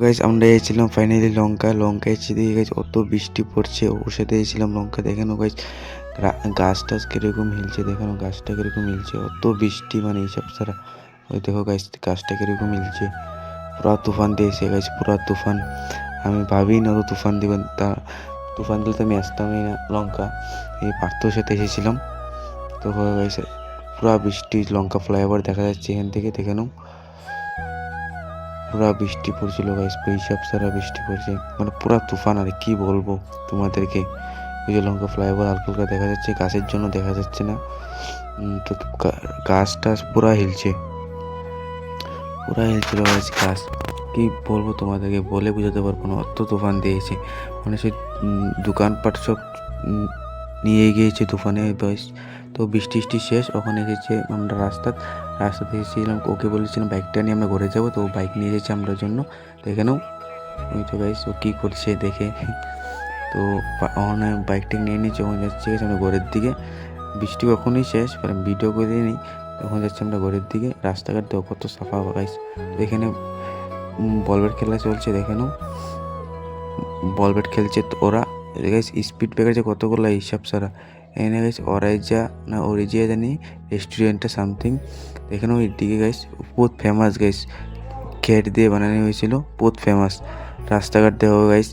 Guys আমরা এসেছিলাম finally লঙ্কা এসেছি দিয়ে গাইস অত বৃষ্টি পড়ছে, ওর সাথে এসেছিলাম লঙ্কা দেখানো গাইস। গাছ টাছ কিরকম হিলছে দেখানো, গাছটা কিরকম হিলছে, অত বৃষ্টি মানে এইসব সারা। ওই দেখো গাইস গাছটা কিরকম হিলছে, পুরা তুফান দিয়েছে গাইস, পুরা তুফান। আমি ভাবিই না তো তুফান দিবেন, তা তুফান দিলে তো আমি আসতামই না। লঙ্কা এই পার্থর সাথে এসেছিলাম তো গাইস, পুরা বৃষ্টি, লঙ্কা ফ্লাইওভার দেখা যাচ্ছে এখান থেকে দেখে নাও। পুরা বৃষ্টি পড়ছিল গাইস, হিসাব সারা বৃষ্টি পড়ছে, মানে পুরা তুফান। আর কি বলবো তোমাদেরকে, ওই যে লঙ্কা ফ্লাইওভার হালকা হালকা দেখা যাচ্ছে, গাছের জন্য দেখা যাচ্ছে না। তো গাছ টাছ পুরা হিলছে, পুরা হিলছিল গাছ গাছ। কি বলবো তোমাদেরকে, বলে বোঝাতে পারবো না, অত তুফান দিয়েছে। মানে সে দোকানপাট সব নিয়ে গিয়েছে তুফানে গাইস। তো বৃষ্টি টিষ্টি শেষ, ওখানে এসেছে আমরা রাস্তাতে এসেছিলাম, ওকে বলেছিলাম বাইকটা নিয়ে আমরা ঘরে যাবো, তো বাইক নিয়ে এসেছে আমরা জন্য। দেখে নাও ওই তো গাইস, ও কী করছে দেখে। তো ওখানে বাইকটা নিয়ে নিয়েছি, ওখানে যাচ্ছে গেছে আমরা ঘরের দিকে। বৃষ্টি কখনই শেষ, মানে ভিডিও করে নিই। তখন যাচ্ছি আমরা ঘরের দিকে, রাস্তাঘাট দেখো কত সাফা গাইস। এখানে বল ব্যাট খেলা চলছে দেখে নাও, বল ব্যাট খেলছে তো ওরা গাইস। স্পিড ব্রেকার যে কতগুলো হিসাব সারা। এখানে গাইস অরাইজা না অরিজিয়া জানি রেস্টুরেন্টটা সামথিং, এখানে ওই দিকে গাইস বহুত ফেমাস গাইস, খেট দিয়ে বানানো হয়েছিল, বহুত ফেমাস। রাস্তাঘাট দেখো গাইস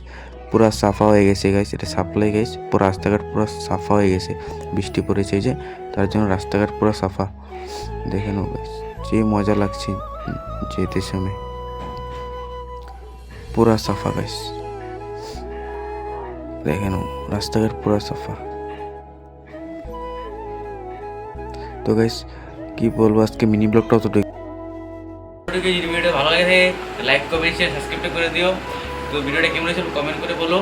পুরা সাফা হয়ে গেছে গাইস, এটা সাপ্লাই গাইস, পুরো রাস্তাঘাট পুরো সাফা হয়ে গেছে। বৃষ্টি পড়েছে যে, তার জন্য রাস্তাঘাট পুরো সাফা। দেখে নাও গাইস, যে মজা লাগছে যেতে সময়, পুরা সাফা গাইস। দেখে নাও রাস্তাঘাট পুরো সাফা। তো গাইস কি বলবো, আজকে মিনি ব্লগটা অতটুকু। যদি ভিডিওটা ভালো লাগে লাইক কমেন্ট শেয়ার সাবস্ক্রাইব করে দিও। তো ভিডিওটা কেমন হয়েছে কমেন্ট করে বলো।